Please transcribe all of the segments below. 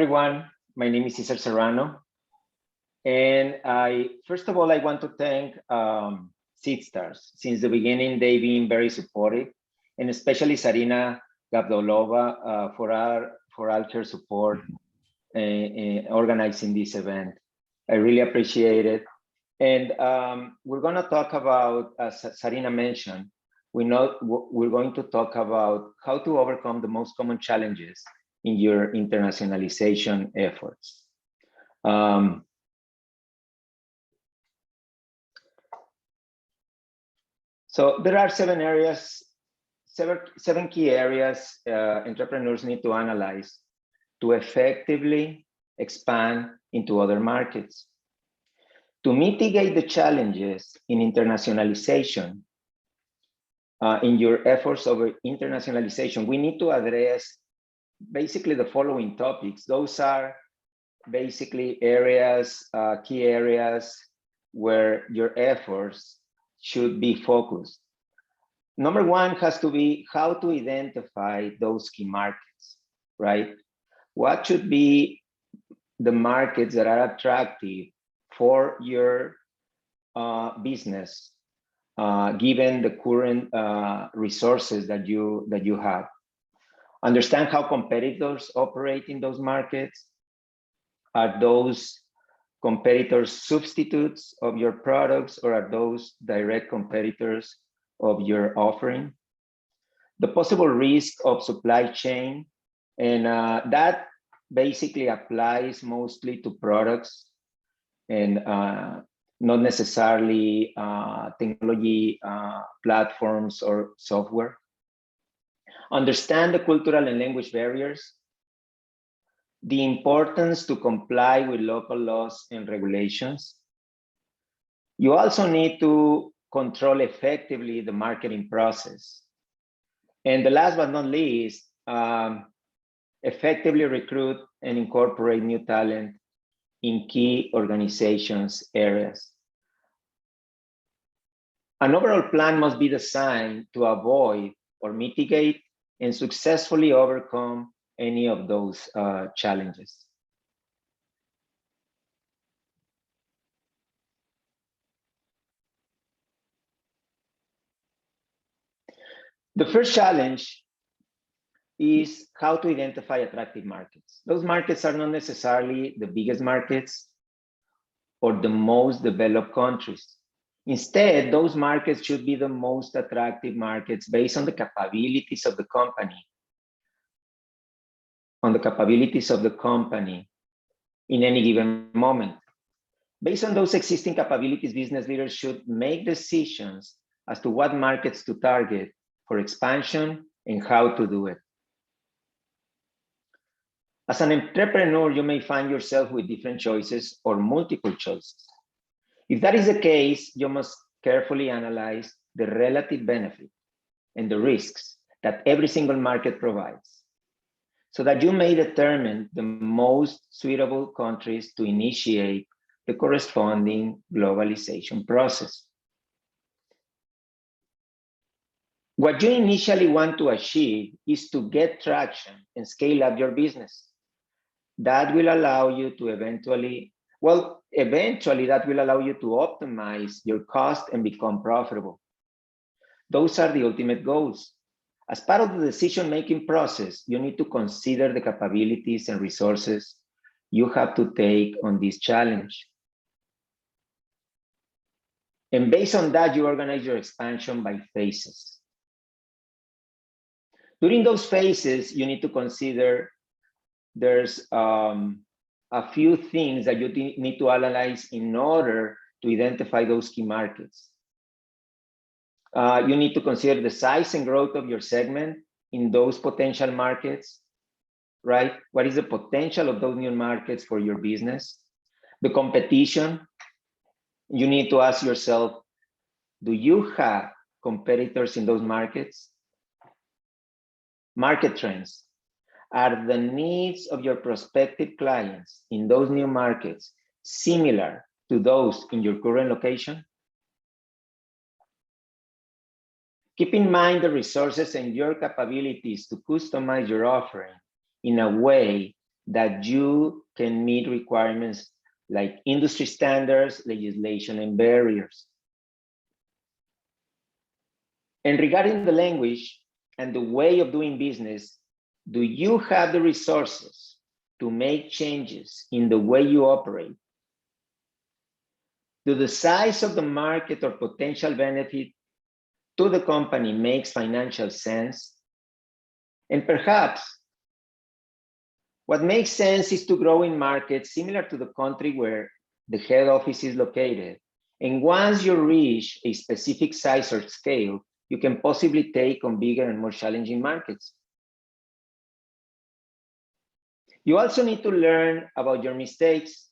Everyone, my name is Cesar Serrano, and first of all, I want to thank Seedstars. Since the beginning, they've been very supportive, and especially Sarina Gavdolova for all her support organizing this event. I really appreciate it. And we're going to talk about, as Sarina mentioned, we're going to talk about how to overcome the most common challenges in your internationalization efforts. So there are seven key areas entrepreneurs need to analyze to effectively expand into other markets. To mitigate the challenges in internationalization, in your efforts over internationalization, we need to address basically the following topics. Those are basically areas, key areas where your efforts should be focused. Number one has to be how to identify those key markets, right? What should be the markets that are attractive for your business, given the current resources that you have? Understand how competitors operate in those markets. Are those competitors substitutes of your products, or are those direct competitors of your offering? The possible risk of supply chain, and that basically applies mostly to products and not necessarily technology platforms or software. Understand the cultural and language barriers, the importance to comply with local laws and regulations. You also need to control effectively the marketing process. And the last but not least, effectively recruit and incorporate new talent in key organizations areas. An overall plan must be designed to avoid or mitigate and successfully overcome any of those challenges. The first challenge is how to identify attractive markets. Those markets are not necessarily the biggest markets or the most developed countries. Instead, those markets should be the most attractive markets based on the capabilities of the company, in any given moment. Based on those existing capabilities, business leaders should make decisions as to what markets to target for expansion and how to do it. As an entrepreneur, you may find yourself with different choices or multiple choices. If that is the case, you must carefully analyze the relative benefit and the risks that every single market provides, so that you may determine the most suitable countries to initiate the corresponding globalization process. What you initially want to achieve is to get traction and scale up your business. That will allow you to eventually that will allow you to optimize your cost and become profitable. Those are the ultimate goals. As part of the decision-making process, you need to consider the capabilities and resources you have to take on this challenge. And based on that, you organize your expansion by phases. During those phases, you need to consider there's a few things that you need to analyze in order to identify those key markets. You need to consider the size and growth of your segment in those potential markets, right? What is the potential of those new markets for your business? The competition, you need to ask yourself, do you have competitors in those markets? Market trends. Are the needs of your prospective clients in those new markets similar to those in your current location? Keep in mind the resources and your capabilities to customize your offering in a way that you can meet requirements like industry standards, legislation, and barriers. And regarding the language and the way of doing business, do you have the resources to make changes in the way you operate? Do the size of the market or potential benefit to the company makes financial sense? And perhaps what makes sense is to grow in markets similar to the country where the head office is located. And once you reach a specific size or scale, you can possibly take on bigger and more challenging markets. You also need to learn about your mistakes.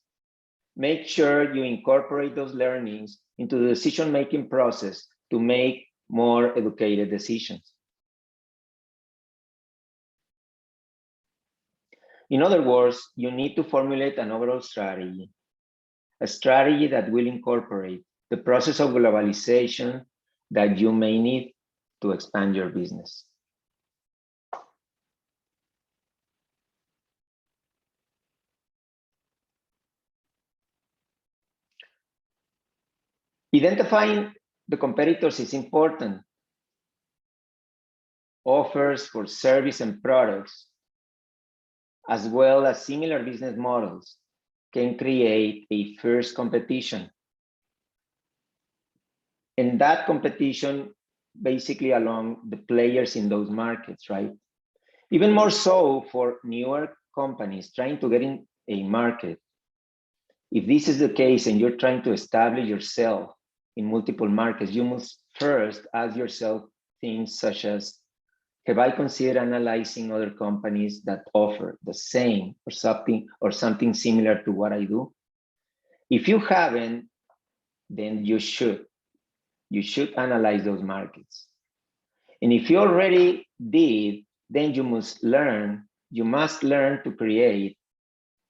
Make sure you incorporate those learnings into the decision-making process to make more educated decisions. In other words, you need to formulate an overall strategy, a strategy that will incorporate the process of globalization that you may need to expand your business. Identifying the competitors is important. Offers for service and products, as well as similar business models, can create a fierce competition. And that competition basically along the players in those markets, right? Even more so for newer companies trying to get in a market. If this is the case and you're trying to establish yourself in multiple markets, you must first ask yourself things such as, have I considered analyzing other companies that offer the same or something similar to what I do? If you haven't, then you should. You should analyze those markets. And if you already did, then you must learn to create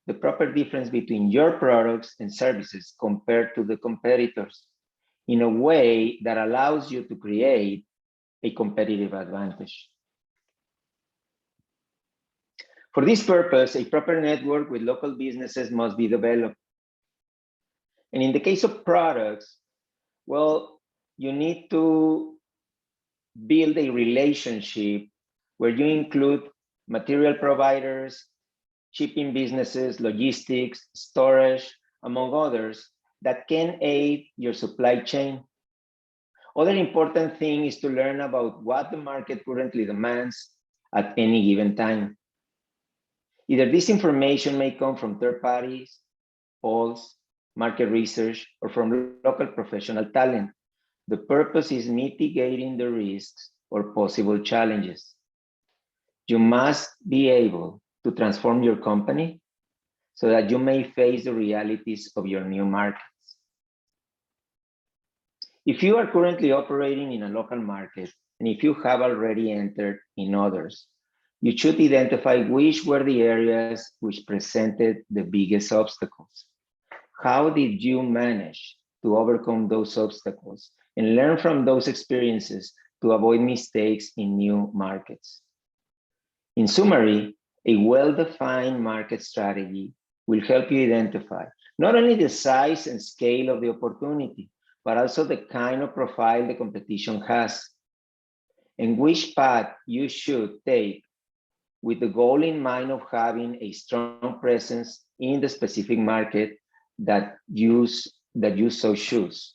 the proper difference between your products and services compared to the competitors in a way that allows you to create a competitive advantage. For this purpose, a proper network with local businesses must be developed. And in the case of products, well, you need to build a relationship where you include material providers, shipping businesses, logistics, storage, among others, that can aid your supply chain. Other important thing is to learn about what the market currently demands at any given time. Either this information may come from third parties, polls, market research, or from local professional talent. The purpose is mitigating the risks or possible challenges. You must be able to transform your company so that you may face the realities of your new markets. If you are currently operating in a local market, and if you have already entered in others, you should identify which were the areas which presented the biggest obstacles. How did you manage to overcome those obstacles and learn from those experiences to avoid mistakes in new markets? In summary, a well-defined market strategy will help you identify not only the size and scale of the opportunity, but also the kind of profile the competition has, and which path you should take with the goal in mind of having a strong presence in the specific market that you so choose.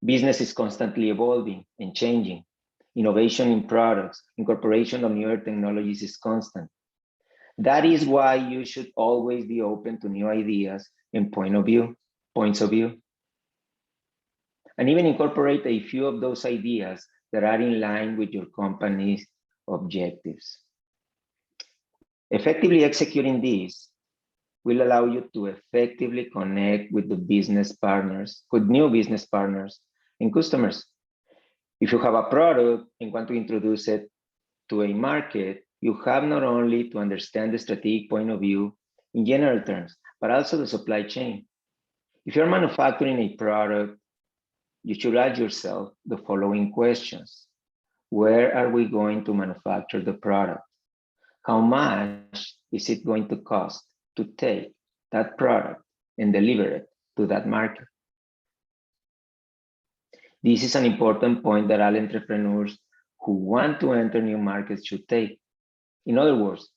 Business is constantly evolving and changing. Innovation in products, incorporation of newer technologies is constant. That is why you should always be open to new ideas and points of view. And even incorporate a few of those ideas that are in line with your company's objectives. Effectively executing this will allow you to effectively connect with new business partners and customers. If you have a product and want to introduce it to a market, you have not only to understand the strategic point of view in general terms, but also the supply chain. If you're manufacturing a product, you should ask yourself the following questions. Where are we going to manufacture the product? How much is it going to cost to take that product and deliver it to that market? This is an important point that all entrepreneurs who want to enter new markets should take. In other words,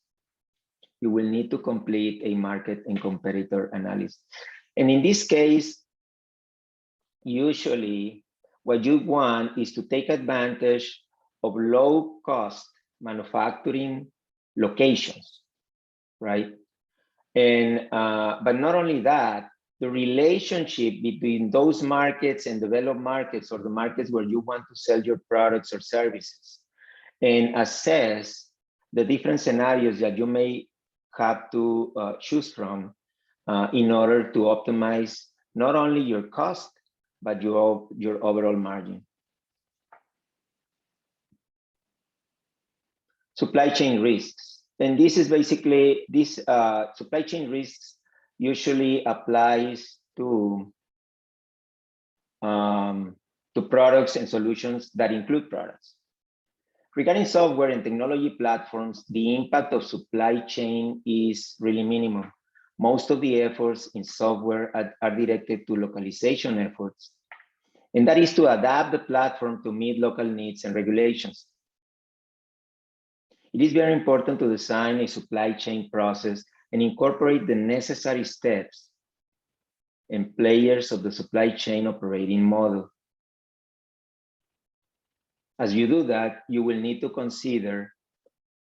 you will need to complete a market and competitor analysis. And in this case, usually what you want is to take advantage of low-cost manufacturing locations, right? And but not only that, the relationship between those markets and developed markets, or the markets where you want to sell your products or services, and assess the different scenarios that you may have to choose from in order to optimize not only your cost, but your overall margin. Supply chain risks. And this is basically, this supply chain risks usually applies to products and solutions that include products. Regarding software and technology platforms, the impact of supply chain is really minimal. Most of the efforts in software are directed to localization efforts, and that is to adapt the platform to meet local needs and regulations. It is very important to design a supply chain process and incorporate the necessary steps and players of the supply chain operating model. As you do that, you will need to consider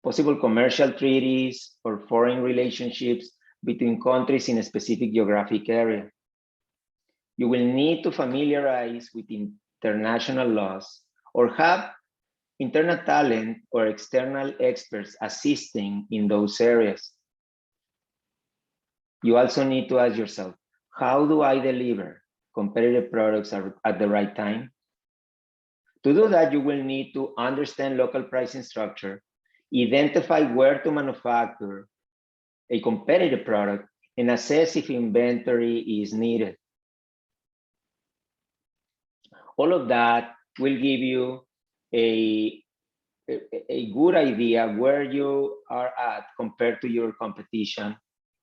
possible commercial treaties or foreign relationships between countries in a specific geographic area. You will need to familiarize with international laws or have internal talent or external experts assisting in those areas. You also need to ask yourself, how do I deliver competitive products at the right time? To do that, you will need to understand local pricing structure, identify where to manufacture a competitive product, and assess if inventory is needed. All of that will give you a good idea where you are at compared to your competition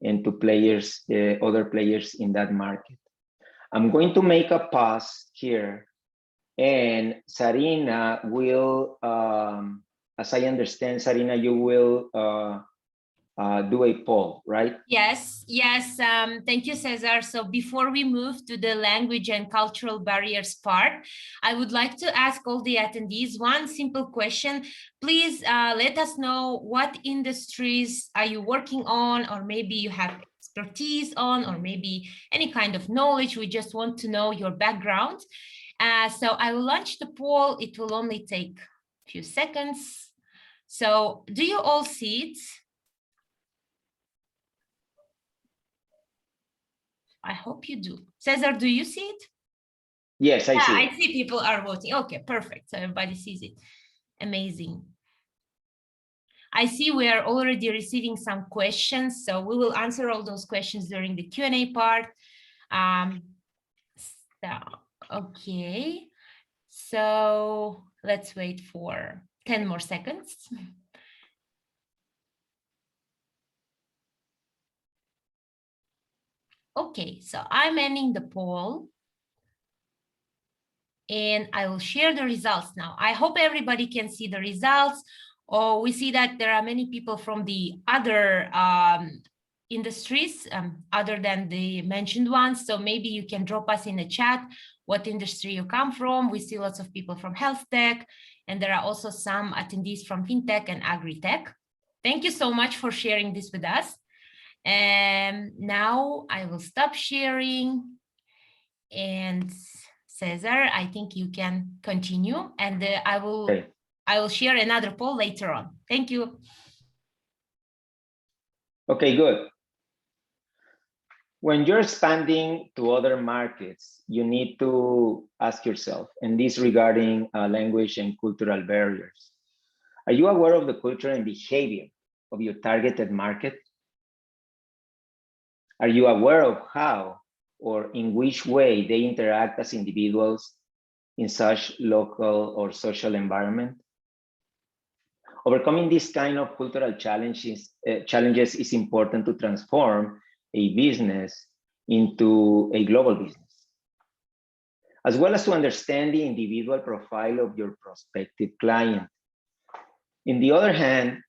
and to players, other players in that market. I'm going to make a pause here, and Sarina will, as I understand, Sarina, you will do a poll, right? Yes. Thank you, Cesar. So before we move to the language and cultural barriers part, I would like to ask all the attendees one simple question. Please let us know what industries are you working on, or maybe you have expertise on, or maybe any kind of knowledge. We just want to know your background. So I will launch the poll. It will only take a few seconds. So do you all see it? I hope you do. Cesar, do you see it? Yes, I see it. I see people are voting. Okay, perfect. So everybody sees it. Amazing. I see we are already receiving some questions, so we will answer all those questions during the Q&A part. Okay. So let's wait for 10 more seconds. Okay, so I'm ending the poll. And I will share the results now. I hope everybody can see the results. Oh, we see that there are many people from the other industries other than the mentioned ones. So maybe you can drop us in the chat what industry you come from. We see lots of people from health tech, and there are also some attendees from fintech and agri-tech. Thank you so much for sharing this with us. And now I will stop sharing. And Cesar, I think you can continue, and I will share another poll later on. Thank you. Okay, good. When you're expanding to other markets, you need to ask yourself, and this regarding language and cultural barriers. Are you aware of the culture and behavior of your targeted market? Are you aware of how or in which way they interact as individuals in such local or social environment? Overcoming this kind of cultural challenges is important to transform a business into a global business, as well as to understand the individual profile of your prospective client. On the other hand,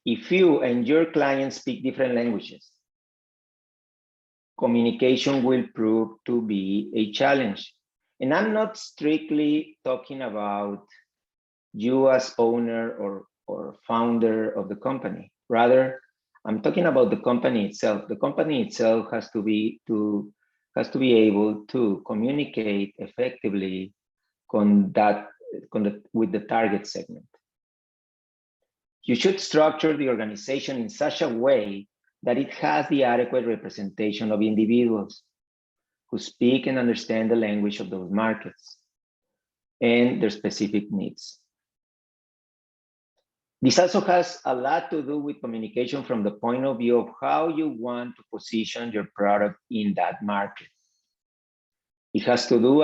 if you and your client speak different languages, communication will prove to be a challenge. And I'm not strictly talking about you as owner or founder of the company. Rather, I'm talking about the company itself. The company itself has to be able to communicate effectively with the target segment. You should structure the organization in such a way that it has the adequate representation of individuals who speak and understand the language of those markets and their specific needs. This also has a lot to do with communication from the point of view of how you want to position your product in that market. It has to do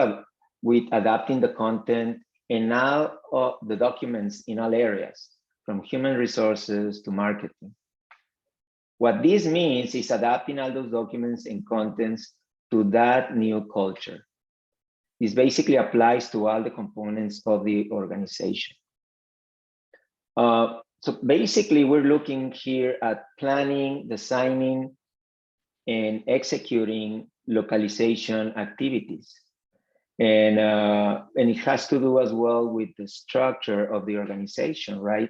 with adapting the content and all the documents in all areas, from human resources to marketing. What this means is adapting all those documents and contents to that new culture. This basically applies to all the components of the organization. So basically, we're looking here at planning, designing, and executing localization activities. And it has to do as well with the structure of the organization, right?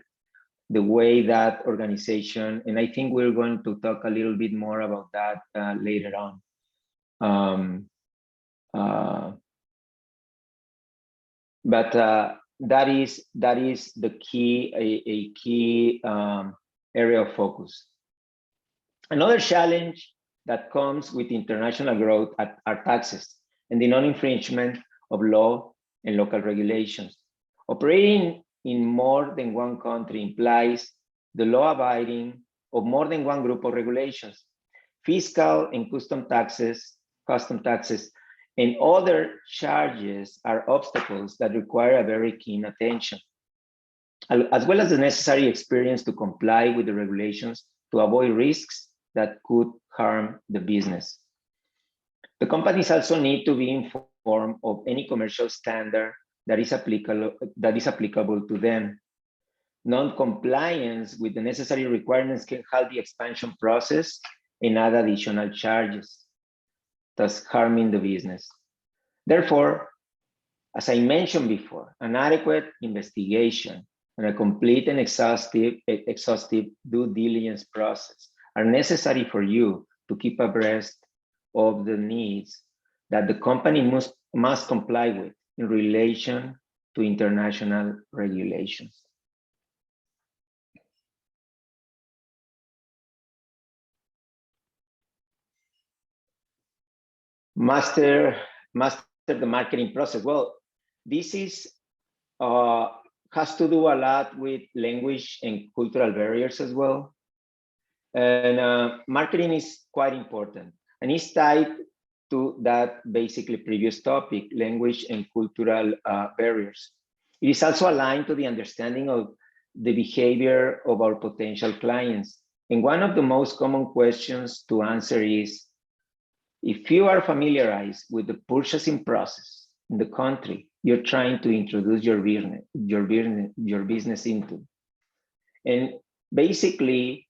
The way that organization, and I think we're going to talk a little bit more about that later on. But that is the key, a key area of focus. Another challenge that comes with international growth are taxes and the non-infringement of law and local regulations. Operating in more than one country implies the law abiding of more than one group of regulations. Fiscal and custom taxes, and other charges are obstacles that require a very keen attention, as well as the necessary experience to comply with the regulations to avoid risks that could harm the business. The companies also need to be informed of any commercial standard that is applicable to them. Non-compliance with the necessary requirements can halt the expansion process and add additional charges, thus harming the business. Therefore, as I mentioned before, an adequate investigation and a complete and exhaustive due diligence process are necessary for you to keep abreast of the needs that the company must comply with in relation to international regulations. Master the marketing process. Well, this has to do a lot with language and cultural barriers as well. And marketing is quite important, and it's tied to that basically previous topic, language and cultural barriers. It is also aligned to the understanding of the behavior of our potential clients. And one of the most common questions to answer is, if you are familiarized with the purchasing process in the country you're trying to introduce your business into, and basically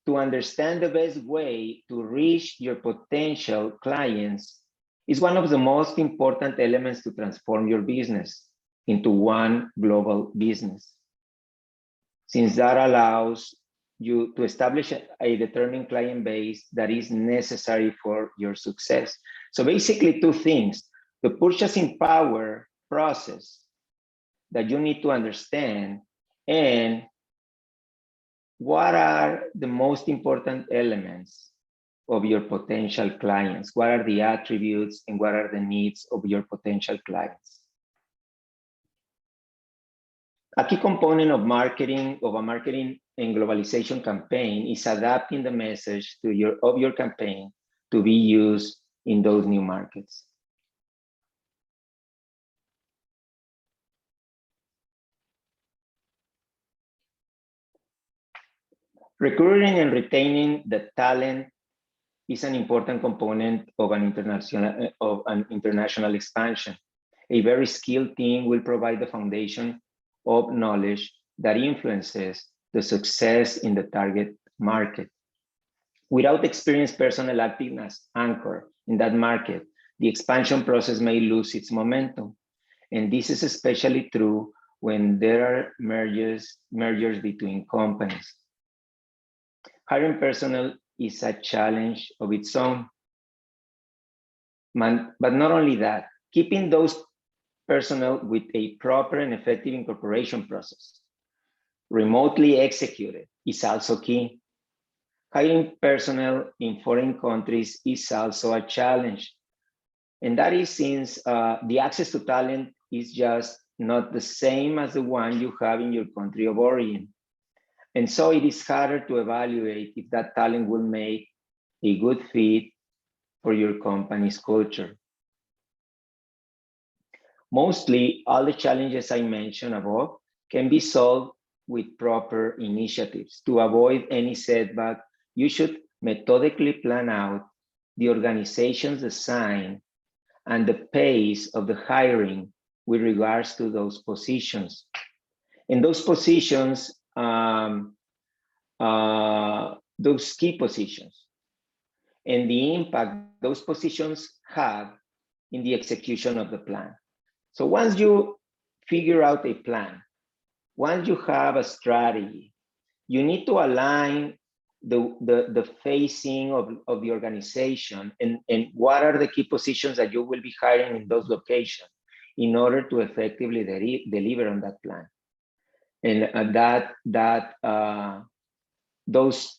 to understand the best way to reach your potential clients is one of the most important elements to transform your business into one global business, since that allows you to establish a determined client base that is necessary for your success. So basically two things: the purchasing power process that you need to understand, and what are the most important elements of your potential clients? What are the attributes and what are the needs of your potential clients? A key component of a marketing and globalization campaign is adapting the message of your campaign to be used in those new markets. Recruiting and retaining the talent is an important component of an international expansion. A very skilled team will provide the foundation of knowledge that influences the success in the target market. Without experienced personnel acting as anchor in that market, the expansion process may lose its momentum. And this is especially true when there are mergers between companies. Hiring personnel is a challenge of its own. But not only that, keeping those personnel with a proper and effective incorporation process, remotely executed, is also key. Hiring personnel in foreign countries is also a challenge. And that is since the access to talent is just not the same as the one you have in your country of origin. And so it is harder to evaluate if that talent will make a good fit for your company's culture. Mostly, all the challenges I mentioned above can be solved with proper initiatives. To avoid any setback, you should methodically plan out the organization's design and the pace of the hiring with regards to those positions. And those positions, those key positions, and the impact those positions have in the execution of the plan. So once you figure out a plan, once you have a strategy, you need to align the facing of the organization and what are the key positions that you will be hiring in those locations in order to effectively deliver on that plan. And those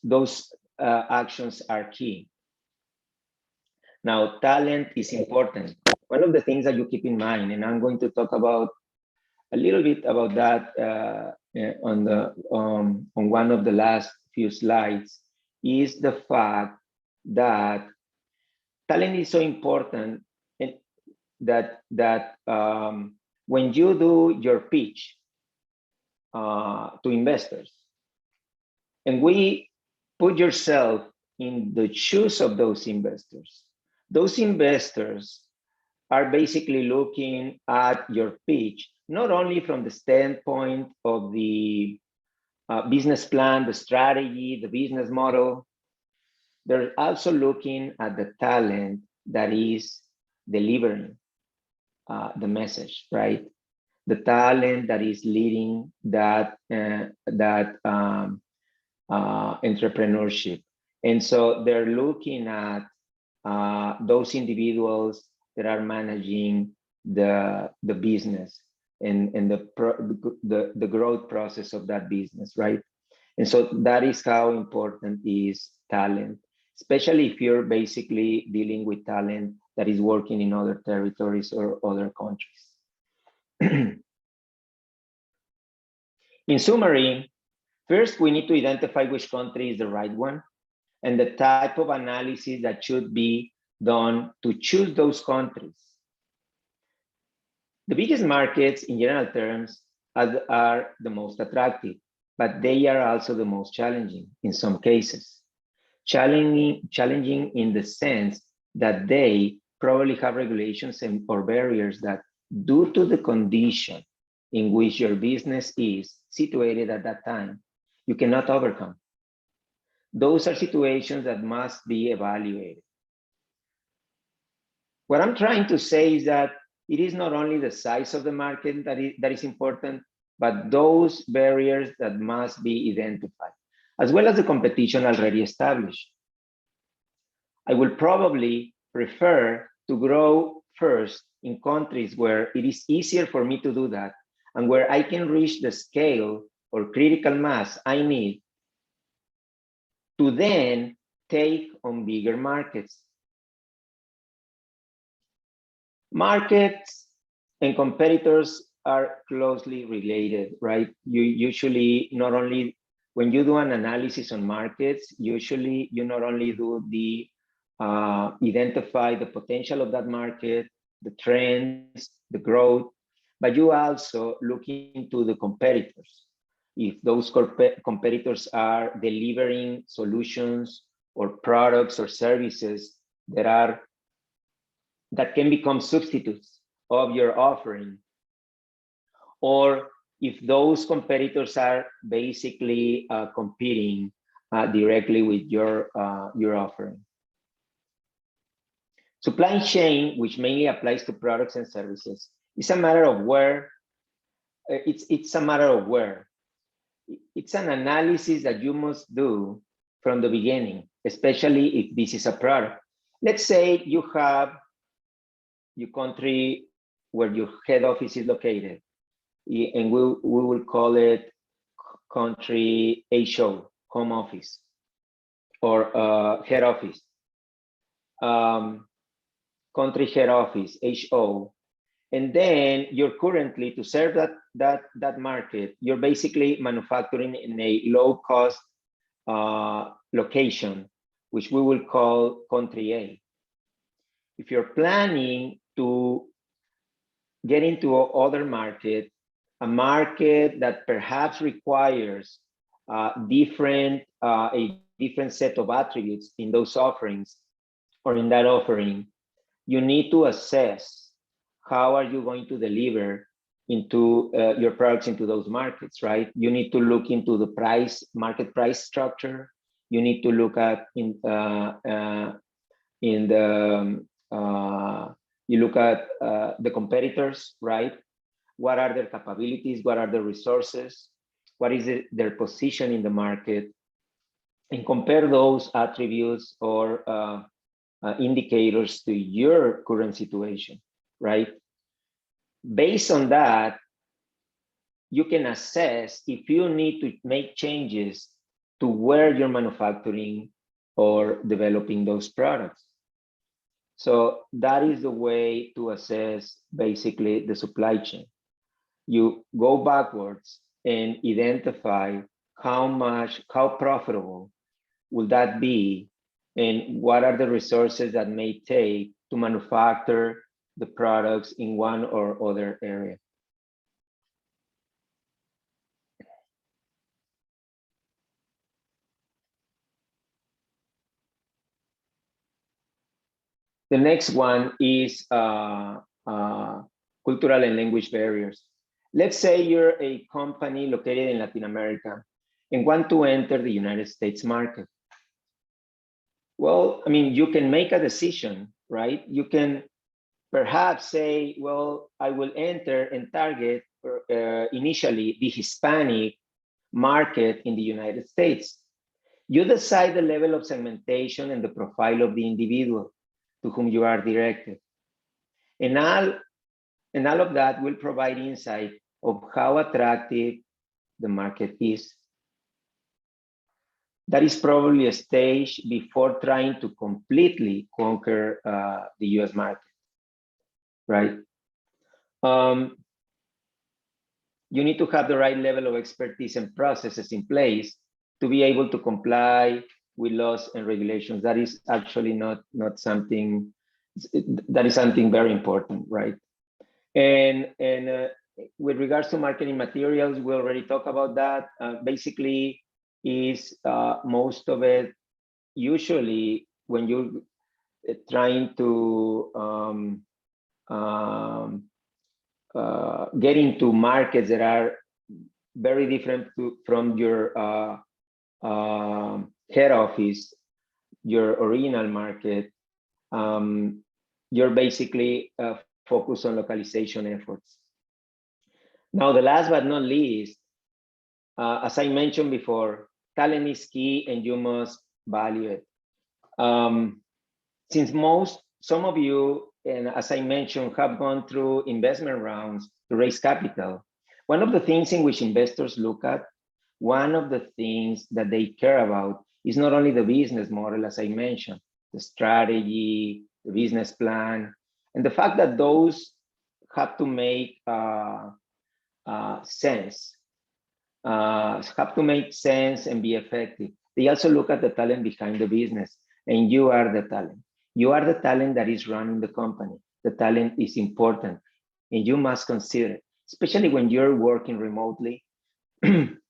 actions are key. Now, talent is important. One of the things that you keep in mind, and I'm going to talk about a little bit about that on one of the last few slides, is the fact that talent is so important, and that when you do your pitch to investors, and we put yourself in the shoes of those investors are basically looking at your pitch, not only from the standpoint of the business plan, the strategy, the business model, they're also looking at the talent that is delivering the message, right? The talent that is leading that entrepreneurship. And so they're looking at those individuals that are managing the business and the growth process of that business, right? And so that is how important is talent, especially if you're basically dealing with talent that is working in other territories or other countries. In summary, first, we need to identify which country is the right one and the type of analysis that should be done to choose those countries. The biggest markets in general terms are the most attractive, but they are also the most challenging in some cases. Challenging in the sense that they probably have regulations or barriers that, due to the condition in which your business is situated at that time, you cannot overcome. Those are situations that must be evaluated. What I'm trying to say is that it is not only the size of the market that is important, but those barriers that must be identified, as well as the competition already established. I will probably prefer to grow first in countries where it is easier for me to do that and where I can reach the scale or critical mass I need to then take on bigger markets. Markets and competitors are closely related, right? You usually not only, when you do an analysis on markets, usually you not only do the identify the potential of that market, the trends, the growth, but you also look into the competitors. if those competitors are delivering solutions or products or services that can become substitutes of your offering, or if those competitors are basically competing directly with your offering. Supply chain, which mainly applies to products and services, is a matter of where. It's a matter of where. It's an analysis that you must do from the beginning, especially if this is a product. Let's say you have your country where your head office is located, and we will call it country HO, home office, or head office. Country head office, HO. And then you're currently, to serve that market, you're basically manufacturing in a low-cost location, which we will call country A. If you're planning to get into other market, a market that perhaps requires a different set of attributes in those offerings or in that offering, you need to assess how are you going to deliver into your products into those markets, right? You need to look into the market price structure. You need to look at you look at the competitors, right? What are their capabilities? What are their resources? What is their position in the market? And compare those attributes or indicators to your current situation, right? Based on that, you can assess if you need to make changes to where you're manufacturing or developing those products. So that is the way to assess basically the supply chain. You go backwards and identify how profitable will that be, and what are the resources that may take to manufacture the products in one or other area. The next one is cultural and language barriers. Let's say you're a company located in Latin America and want to enter the United States market. Well, I mean, you can make a decision, right? You can perhaps say, well, I will enter and target initially the Hispanic market in the United States. You decide the level of segmentation and the profile of the individual to whom you are directed. And all of that will provide insight of how attractive the market is. That is probably a stage before trying to completely conquer the US market, right? You need to have the right level of expertise and processes in place to be able to comply with laws and regulations. That is actually not something, that is something very important, right? And with regards to marketing materials, we already talked about that. Basically, is most of it usually when you're trying to get into markets that are very different from your head office, your original market, you're basically focused on localization efforts. Now, the last but not least, as I mentioned before, talent is key and you must value it. Since some of you, and as I mentioned, have gone through investment rounds to raise capital, one of the things in which investors look at, one of the things that they care about is not only the business model, as I mentioned, the strategy, the business plan, and the fact that those have to make sense, and be effective. They also look at the talent behind the business, and you are the talent. You are the talent that is running the company. The talent is important, and you must consider it, especially when you're working remotely.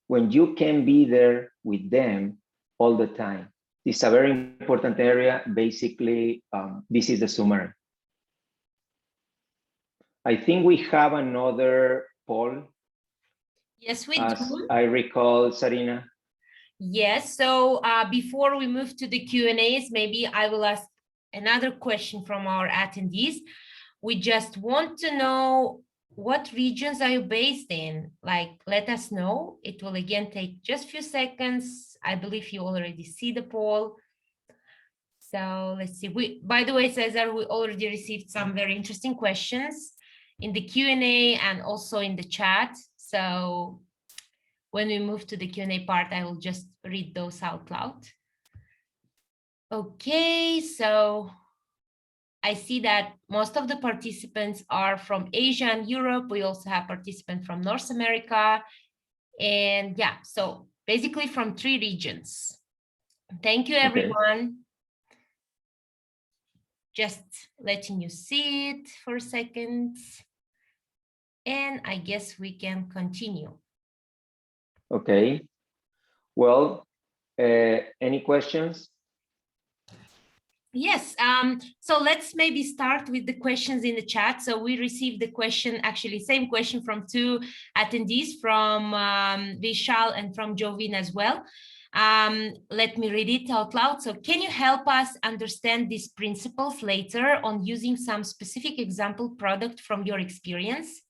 when you can be there with them all the time. It's a very important area. Basically, this is the summary. I think we have another poll. Yes, we as do. I recall, Sarina. Yes, so before we move to the Q&As, maybe I will ask another question from our attendees. We just want to know, what regions are you based in? Like, let us know. It will again take just a few seconds. I believe you already see the poll. So let's see. By the way, Cesar, we already received some very interesting questions in the Q&A and also in the chat. So when we move to the Q&A part, I will just read those out loud. Okay, so I see that most of the participants are from Asia and Europe. We also have participants from North America. And yeah, so basically from 3 regions. Thank you, everyone. Okay. Just letting you see it for a second. And I guess we can continue. Okay. Well, any questions? Yes, so let's maybe start with the questions in the chat. So we received the question, actually same question from 2 attendees, from Vishal and from Jovin as well. Let me read it out loud. So can you help us understand these principles later on using some specific example product from your experience?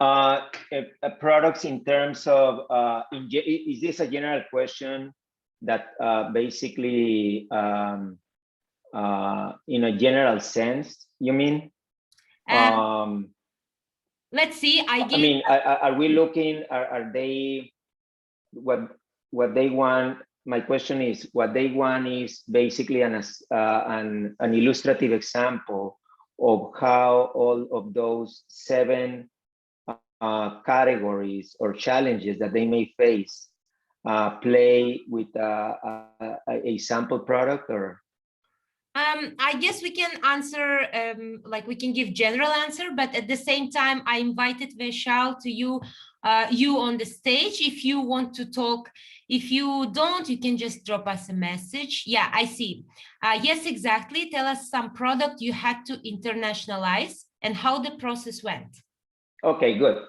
Products in terms of, is this a general question that basically in a general sense, you mean? Let's see. I mean, are we looking, are they, what they want? My question is, what they want is basically an illustrative example of how all of those 7 categories or challenges that they may face play with a sample product, or? I guess we can answer, like we can give general answer, but at the same time, I invited Vishal to you on the stage if you want to talk. If you don't, you can just drop us a message. Yeah, I see. Yes, exactly. Tell us some product you had to internationalize and how the process went. Okay, good.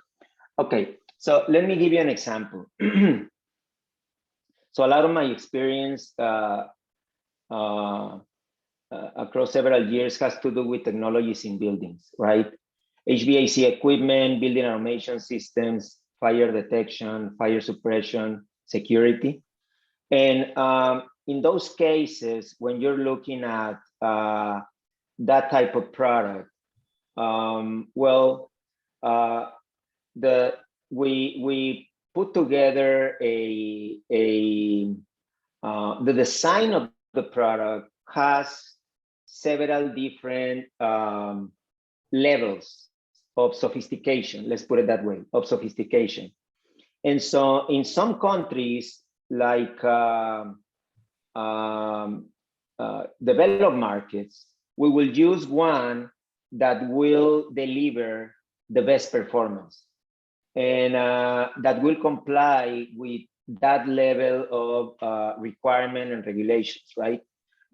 Okay, so let me give you an example. So a lot of my experience across several years has to do with technologies in buildings, right? HVAC equipment, building automation systems, fire detection, fire suppression, security. And in those cases, when you're looking at that type of product, we put together the design of the product has several different levels of sophistication, let's put it that way, of sophistication. And so in some countries, like developed markets, we will use one that will deliver the best performance and that will comply with that level of requirement and regulations, right?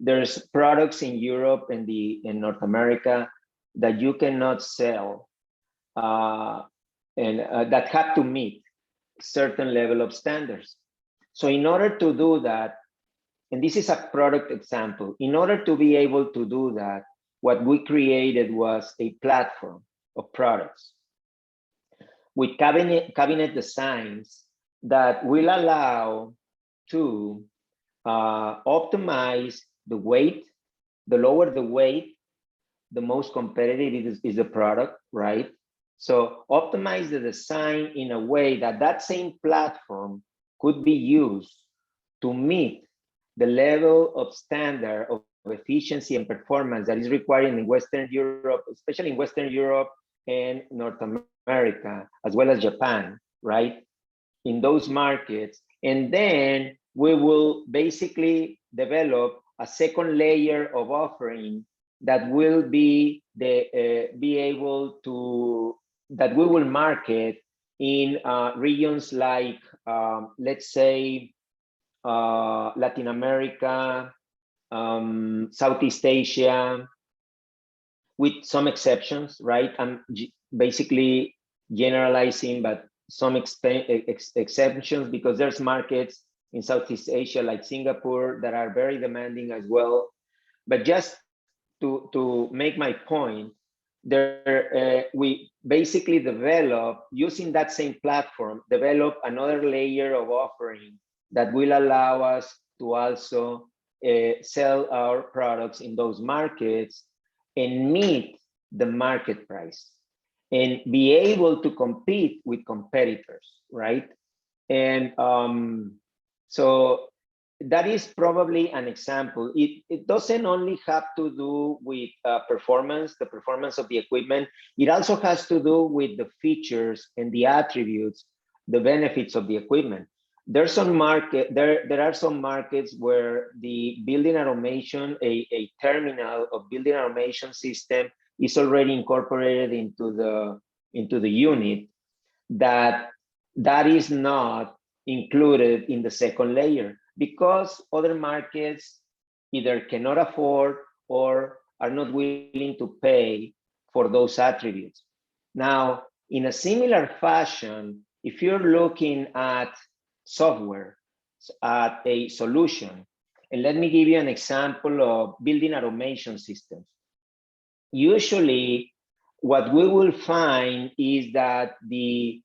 There's products in Europe and in North America that you cannot sell and that have to meet certain level of standards. So in order to do that, and this is a product example, in order to be able to do that, what we created was a platform of products with cabinet designs that will allow to optimize the weight. The lower the weight, the most competitive is the product, right? So optimize the design in a way that that same platform could be used to meet the level of standard of efficiency and performance that is required in Western Europe, especially in Western Europe and North America, as well as Japan, right? In those markets. And then we will basically develop a second layer of offering that will be able to, that we will market in regions like, let's say, Latin America, Southeast Asia, with some exceptions, right? I'm basically generalizing, but some exceptions, because there's markets in Southeast Asia like Singapore that are very demanding as well. But just to make my point, there we basically develop, using that same platform, develop another layer of offering that will allow us to also sell our products in those markets and meet the market price and be able to compete with competitors, right? And so that is probably an example. It doesn't only have to do with performance, the performance of the equipment. It also has to do with the features and the attributes, the benefits of the equipment. There's some market, there are some markets where the building automation, a terminal of building automation system is already incorporated into the unit, that is not included in the second layer, because other markets either cannot afford or are not willing to pay for those attributes. Now, in a similar fashion, if you're looking at software, at a solution, and let me give you an example of building automation systems. Usually, what we will find is that the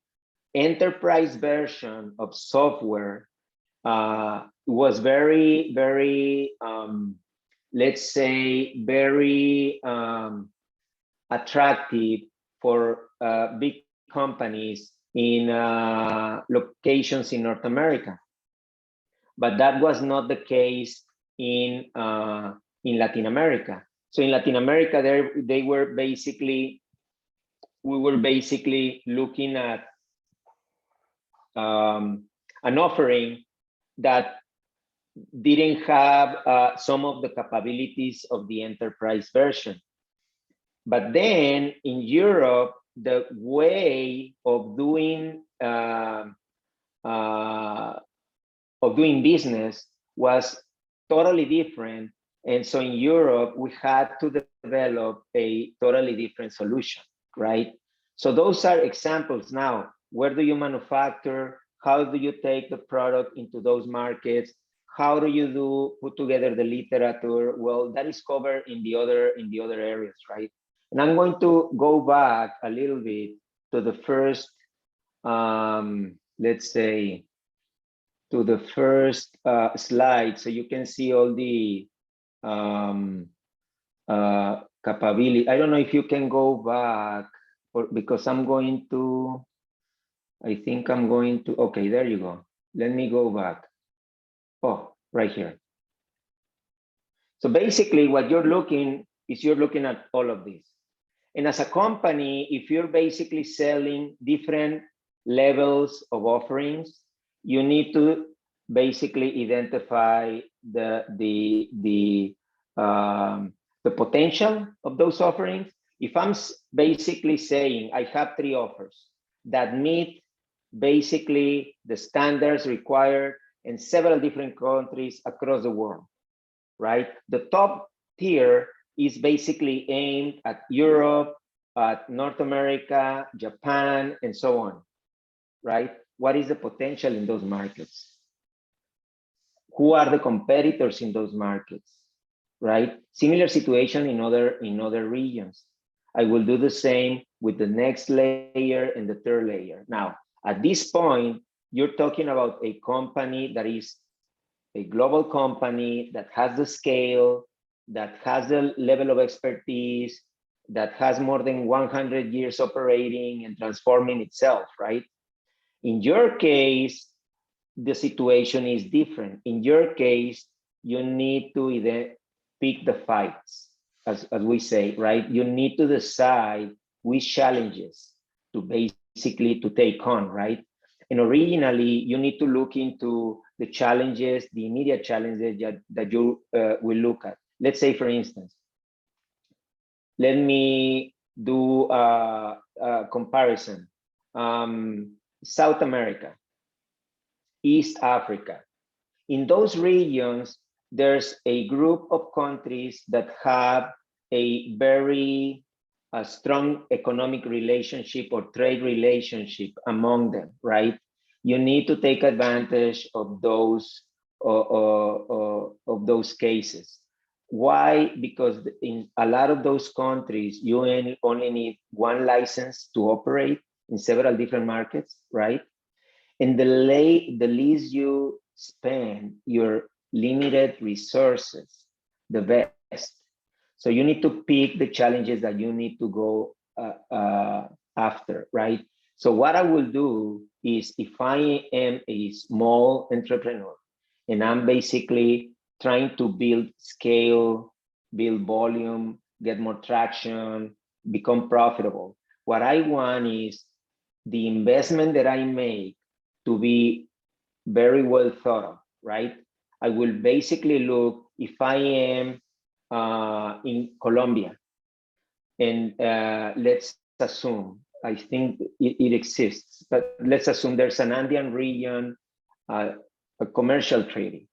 enterprise version of software was very, very, let's say, very attractive for big companies in locations in North America. But that was not the case in Latin America. So in Latin America, we were basically looking at an offering that didn't have some of the capabilities of the enterprise version. But then in Europe, the way of doing business was totally different. And so in Europe, we had to develop a totally different solution, right? So those are examples. Now, where do you manufacture? How do you take the product into those markets? How do you put together the literature? Well, that is covered in the other areas, right? And I'm going to go back a little bit to the first, let's say, to the first slide, so you can see all the capability. I don't know if you can go back, because I'm going to, I think I'm going to, okay, there you go. Let me go back. Oh, right here. So basically what you're looking at all of this. And as a company, if you're basically selling different levels of offerings, you need to basically identify the potential of those offerings. If I'm basically saying I have 3 offers that meet basically the standards required in several different countries across the world, right? The top tier is basically aimed at Europe, at North America, Japan, and so on, right? What is the potential in those markets? Who are the competitors in those markets, right? Similar situation in other regions. I will do the same with the next layer and the third layer. Now, at this point, you're talking about a company that is a global company that has the scale, that has the level of expertise, that has more than 100 years operating and transforming itself, right? In your case, the situation is different. In your case, you need to either pick the fights, as we say, right? You need to decide which challenges to basically to take on, right? And originally, you need to look into the challenges, the immediate challenges that you will look at. Let's say, for instance, let me do a comparison. South America, East Africa. In those regions, there's a group of countries that have a very strong economic relationship or trade relationship among them, right? You need to take advantage of those cases. Why? Because in a lot of those countries, you only need one license to operate in several different markets, right? And the least you spend your limited resources, the best. So you need to pick the challenges that you need to go after, right? So what I will do is, if I am a small entrepreneur and I'm basically trying to build scale, build volume, get more traction, become profitable, what I want is the investment that I make to be very well thought of, right? I will basically look, if I am in Colombia, and let's assume, I think it exists, but let's assume there's an Andean region, a commercial trading.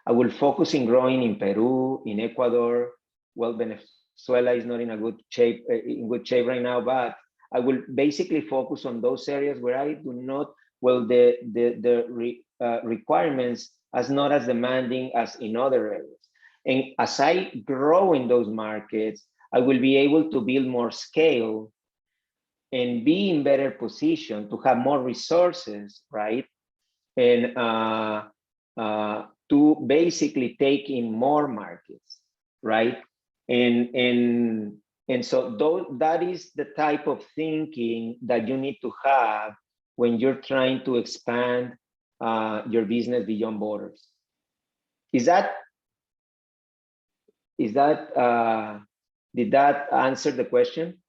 I will focus in growing in Peru, in Ecuador. Well, Venezuela is not in a good shape, right now, but I will basically focus on those areas where I do not, well, the requirements as not as demanding as in other areas. And as I grow in those markets, I will be able to build more scale and be in better position to have more resources, right? And to basically take in more markets, right? And so that is the type of thinking that you need to have when you're trying to expand your business beyond borders. Did that answer the question?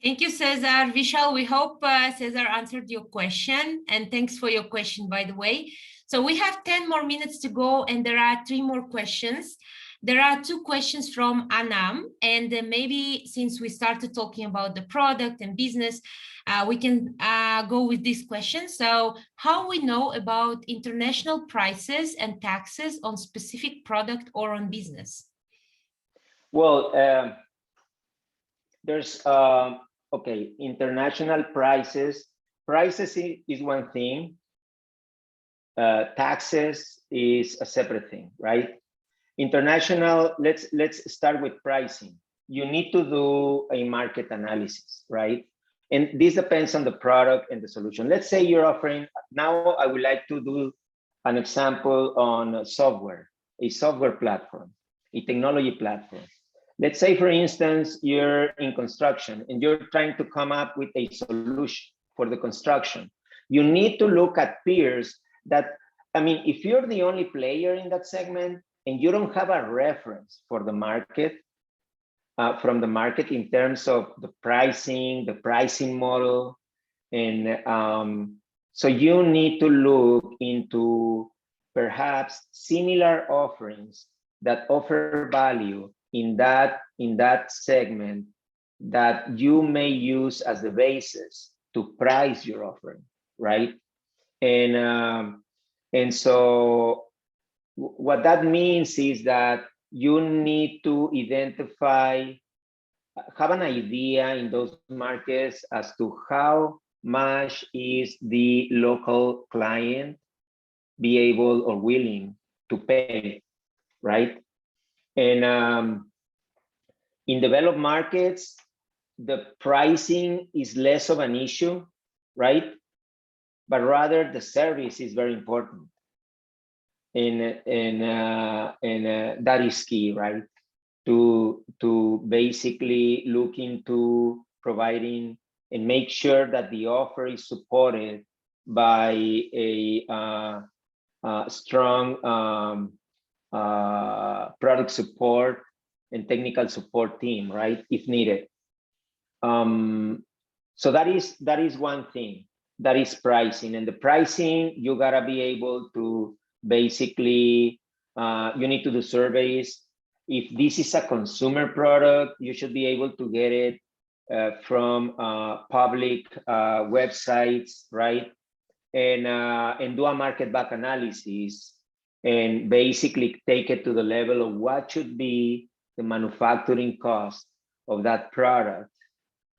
Thank you, Cesar. Vishal, we hope Cesar answered your question, and thanks for your question, by the way. So we have 10 more minutes to go, and there are 3 more questions. There are 2 questions from Anam, and maybe since we started talking about the product and business, we can go with this question. So how we know about international prices and taxes on specific product or on business? Well, there's, okay, international prices. Prices is one thing. Taxes is a separate thing, right? International, let's start with pricing. You need to do a market analysis, right? And this depends on the product and the solution. Let's say you're offering, now I would like to do an example on software, a software platform, a technology platform. Let's say, for instance, you're in construction and you're trying to come up with a solution for the construction. You need to look at peers that, I mean, if you're the only player in that segment and you don't have a reference for the market, from the market in terms of the pricing model, and so you need to look into perhaps similar offerings that offer value in that segment that you may use as the basis to price your offering, right? And so what that means is that you need to identify, have an idea in those markets as to how much is the local client be able or willing to pay, right? And in developed markets, the pricing is less of an issue, right? But rather the service is very important. And that is key, right? To basically look into providing and make sure that the offer is supported by a strong product support and technical support team, right, if needed. So that is one thing, that is pricing. And the pricing, you gotta be able to basically, you need to do surveys. If this is a consumer product, you should be able to get it from public websites, right? And do a market back analysis and basically take it to the level of what should be the manufacturing cost of that product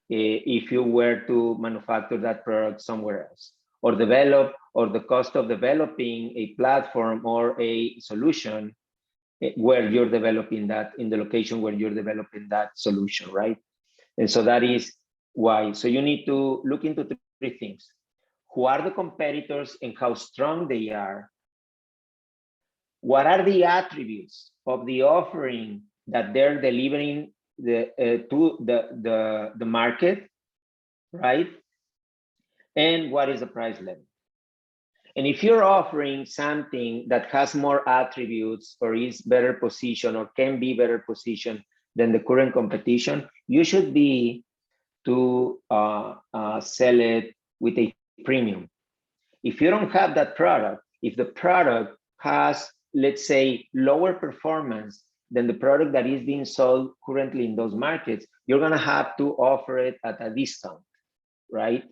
if you were to manufacture that product somewhere else, or the cost of developing a platform or a solution where you're developing that, in the location where you're developing that solution, right? And so that is why. So you need to look into three things. Who are the competitors and how strong they are? What are the attributes of the offering that they're delivering to the market, right? And what is the price level? And if you're offering something that has more attributes or is better positioned or can be better positioned than the current competition, you should be to sell it with a premium. If you don't have that product, if the product has, let's say, lower performance than the product that is being sold currently in those markets, you're gonna have to offer it at a discount, right?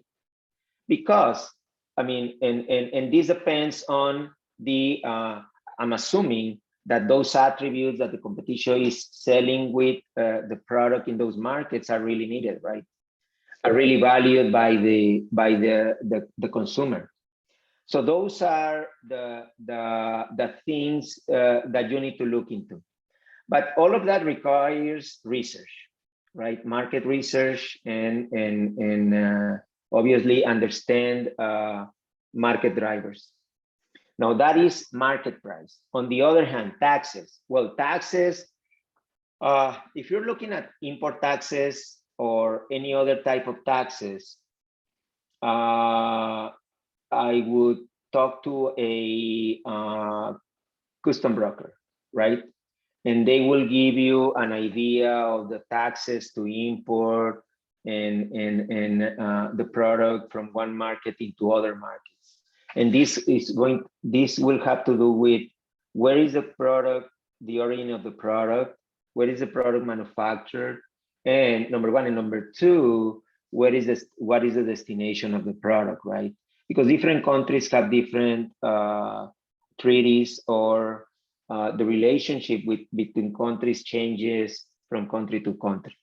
Because, I mean, and this depends on the, I'm assuming that those attributes that the competition is selling with the product in those markets are really needed, right? Are really valued by the consumer. So those are the things that you need to look into. But all of that requires research, right? Market research and obviously understand market drivers. Now that is market price. On the other hand, taxes. Well, taxes, if you're looking at import taxes or any other type of taxes, I would talk to a custom broker, right? And they will give you an idea of the taxes to import and the product from one market into other markets. And this will have to do with where is the product, the origin of the product, where is the product manufactured, and number one, and number two, what is the destination of the product, right? Because different countries have different treaties, or the relationship between countries changes from country to country.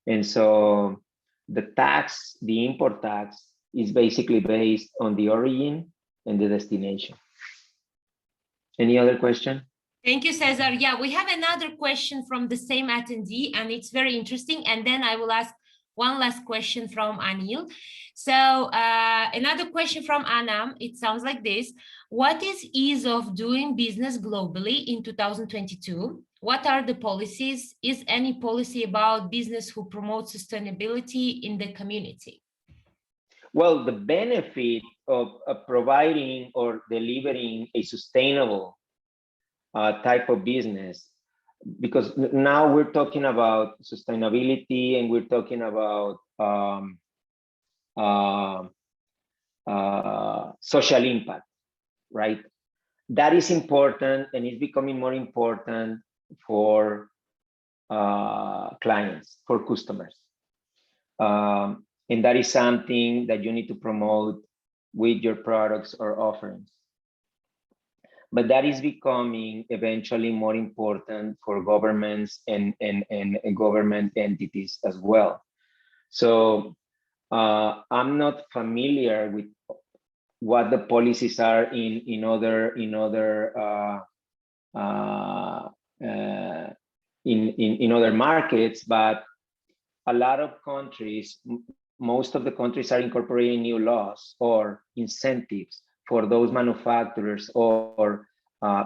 And so the tax, the import tax, is basically based on the origin and the destination. Any other question? Thank you, Cesar. Yeah, we have another question from the same attendee, and it's very interesting. And then I will ask one last question from Anil. So another question from Anam, it sounds like this. What is ease of doing business globally in 2022? What are the policies? Is any policy about business who promotes sustainability in the community? Well, the benefit of providing or delivering a sustainable type of business, because now we're talking about sustainability and we're talking about social impact, right? That is important, and it's becoming more important for clients, for customers. And that is something that you need to promote with your products or offerings. But that is becoming eventually more important for governments and government entities as well. So I'm not familiar with what the policies are in other markets, but a lot of countries, most of the countries are incorporating new laws or incentives for those manufacturers or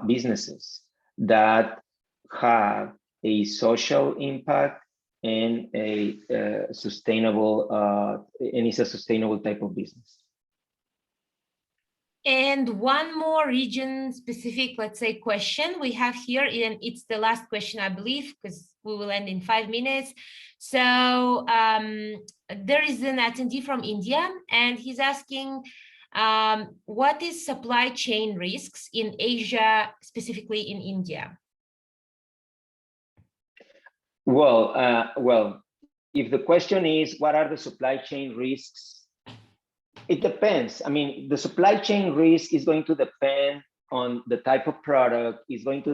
businesses that have a social impact and a sustainable, and it's a sustainable type of business. And one more region specific, let's say, question we have here, and it's the last question, I believe, because we will end in 5 minutes. So there is an attendee from India, and he's asking, what is supply chain risks in Asia, specifically in India? Well, if the question is, what are the supply chain risks? It depends. I mean, the supply chain risk is going to depend on the type of product, is going to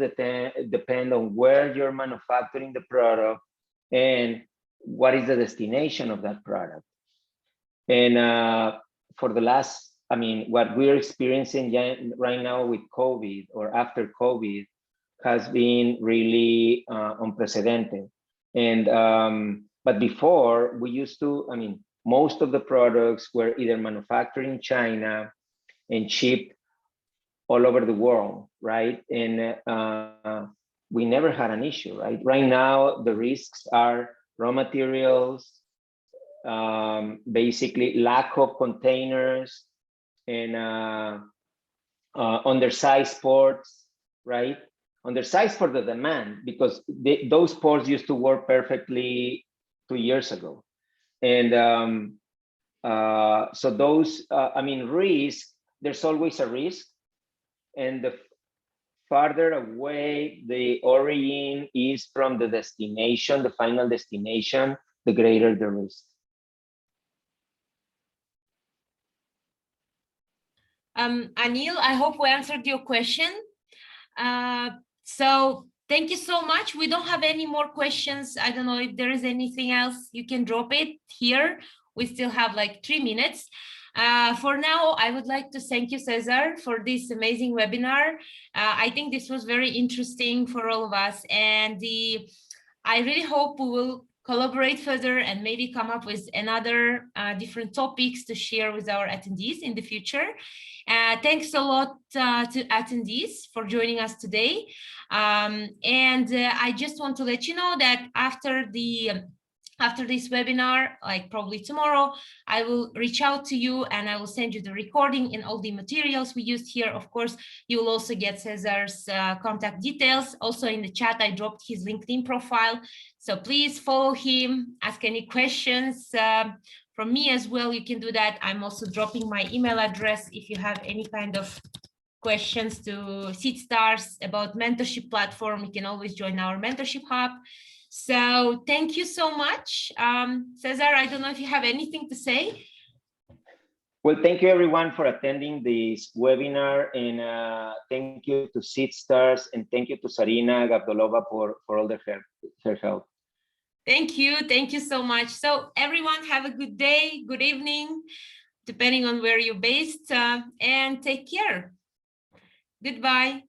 depend on where you're manufacturing the product and what is the destination of that product. And for the last, I mean, what we're experiencing right now with COVID or after COVID has been really unprecedented. And but before, we used to, I mean, most of the products were either manufactured in China and shipped all over the world, right? And we never had an issue, right? Right now, the risks are raw materials, basically lack of containers, and undersized ports, right? Undersized for the demand, because those ports used to work perfectly 2 years ago. And so those, I mean, risk, there's always a risk. And the farther away the origin is from the destination, the final destination, the greater the risk. Anil, I hope we answered your question. So thank you so much. We don't have any more questions. I don't know if there is anything else. You can drop it here. We still have like 3 minutes. For now, I would like to thank you, Cesar, for this amazing webinar. I think this was very interesting for all of us. And I really hope we will collaborate further and maybe come up with another different topics to share with our attendees in the future. Thanks a lot to attendees for joining us today. I just want to let you know that after this webinar, like probably tomorrow, I will reach out to you and I will send you the recording and all the materials we used here. Of course, you will also get Cesar's contact details. Also in the chat, I dropped his LinkedIn profile. So please follow him, ask any questions. From me as well, you can do that. I'm also dropping my email address if you have any kind of questions to Seedstars about mentorship platform. You can always join our mentorship hub. So thank you so much. Cesar, I don't know if you have anything to say. Well, thank you everyone for attending this webinar, and thank you to Seedstars, and thank you to Sarina Gavdolova for all her help. Thank you so much. So everyone have a good day, good evening, depending on where you're based, and take care. Goodbye.